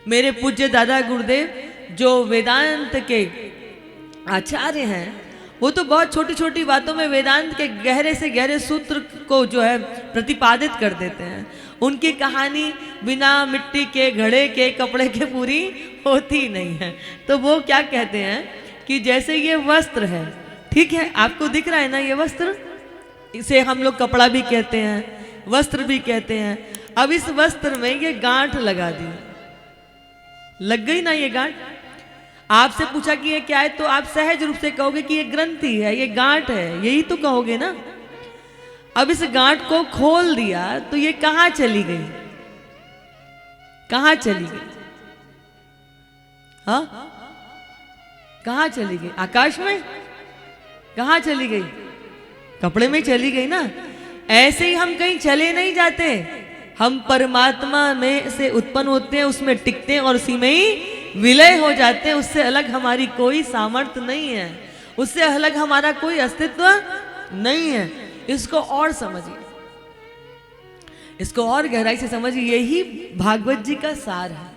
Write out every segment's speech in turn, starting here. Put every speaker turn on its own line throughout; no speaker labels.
मेरे पूज्य दादा गुरुदेव जो वेदांत के आचार्य हैं, वो तो बहुत छोटी छोटी बातों में वेदांत के गहरे से गहरे सूत्र को जो है प्रतिपादित कर देते हैं। उनकी कहानी बिना मिट्टी के घड़े के कपड़े के पूरी होती नहीं है। तो वो क्या कहते हैं कि जैसे ये वस्त्र है, ठीक है, आपको दिख रहा है ना ये वस्त्र, इसे हम लोग कपड़ा भी कहते हैं, वस्त्र भी कहते हैं। अब इस वस्त्र में ये गांठ लगा दी, लग गई ना ये गांठ। आपसे पूछा कि ये क्या है, तो आप सहज रूप से कहोगे कि ये ग्रंथि है, ये गांठ है, यही तो कहोगे ना। अब इस गांठ को खोल दिया तो ये कहां चली गई, कहां चली गई? हाँ, कहां चली गई? आकाश में? कहां चली गई? कपड़े में चली गई ना। ऐसे ही हम कहीं चले नहीं जाते, हम परमात्मा में से उत्पन्न होते हैं, उसमें टिकते हैं और उसी में ही विलय हो जाते हैं। उससे अलग हमारी कोई सामर्थ्य नहीं है, उससे अलग हमारा कोई अस्तित्व नहीं है। इसको और समझिए, इसको और गहराई से समझिए। यही भागवत जी का सार है।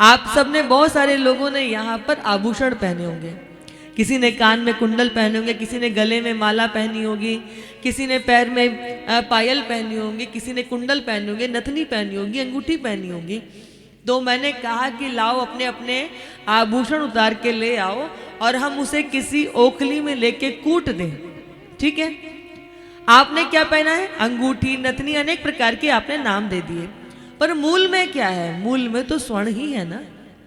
आप सबने, बहुत सारे लोगों ने यहाँ पर आभूषण पहने होंगे, किसी ने कान में कुंडल पहने होंगे, किसी ने गले में माला पहनी होगी, किसी ने पैर में पायल पहनी होंगी, किसी ने कुंडल पहने होंगे, नथनी पहनी होगी, अंगूठी पहनी होगी। तो मैंने कहा कि लाओ अपने अपने आभूषण उतार के ले आओ और हम उसे किसी ओखली में लेके कूट दें, ठीक है। आपने क्या पहना है? अंगूठी, नथनी, अनेक प्रकार के आपने नाम दे दिए, पर मूल में क्या है? मूल में तो स्वर्ण ही है ना,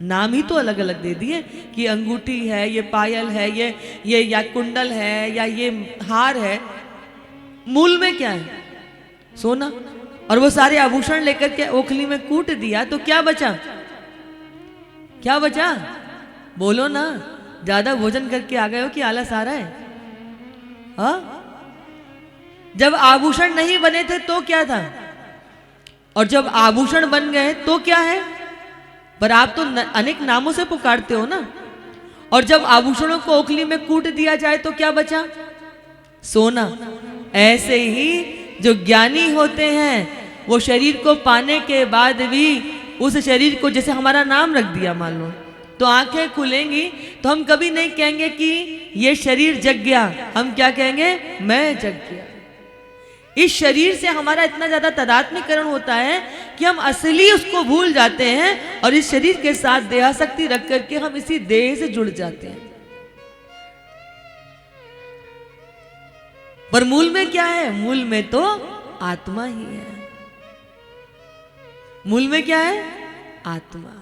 नाम ही तो अलग अलग दे दिए कि अंगूठी है, ये पायल है, ये या कुंडल है, या ये हार है। मूल में क्या है? सोना। और वो सारे आभूषण लेकर के ओखली में कूट दिया तो क्या बचा? क्या बचा? बोलो ना, ज्यादा भोजन करके आ गए हो कि आलस आ रहा है? हाँ, जब आभूषण नहीं बने थे तो क्या था, और जब आभूषण बन गए तो क्या है? पर आप तो अनेक नामों से पुकारते हो ना। और जब आभूषणों को ओखली में कूट दिया जाए तो क्या बचा? सोना। ऐसे ही जो ज्ञानी होते हैं वो शरीर को पाने के बाद भी उस शरीर को, जैसे हमारा नाम रख दिया मान लो, तो आंखें खुलेंगी तो हम कभी नहीं कहेंगे कि ये शरीर जग गया, हम क्या कहेंगे? मैं जग गया। इस शरीर से हमारा इतना ज्यादा तादात्म्यकरण होता है कि हम असली उसको भूल जाते हैं और इस शरीर के साथ देहासक्ति रख करके हम इसी देह से जुड़ जाते हैं। पर मूल में क्या है? मूल में तो आत्मा ही है। मूल में क्या है? आत्मा।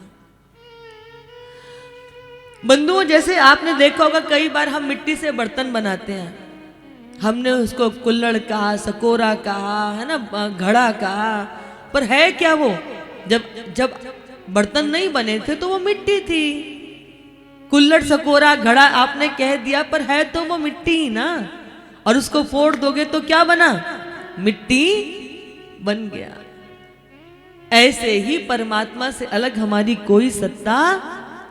बंधुओं, जैसे आपने देखा होगा कई बार हम मिट्टी से बर्तन बनाते हैं, हमने उसको कुल्हड़ कहा, सकोरा कहा, है ना, घड़ा कहा, पर है क्या वो? जब बर्तन नहीं बने थे तो वो मिट्टी थी। कुल्हड़, सकोरा, घड़ा आपने कह दिया, पर है तो वो मिट्टी ही ना। और उसको फोड़ दोगे तो क्या बना? मिट्टी बन गया। ऐसे ही परमात्मा से अलग हमारी कोई सत्ता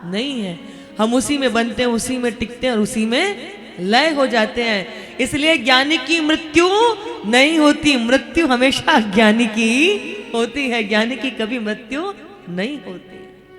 नहीं है। हम उसी में बनते हैं, उसी में टिकते हैं और उसी में लय हो जाते हैं। इसलिए ज्ञानी की मृत्यु नहीं होती, मृत्यु हमेशा ज्ञानी की होती है, ज्ञानी की कभी मृत्यु नहीं होती।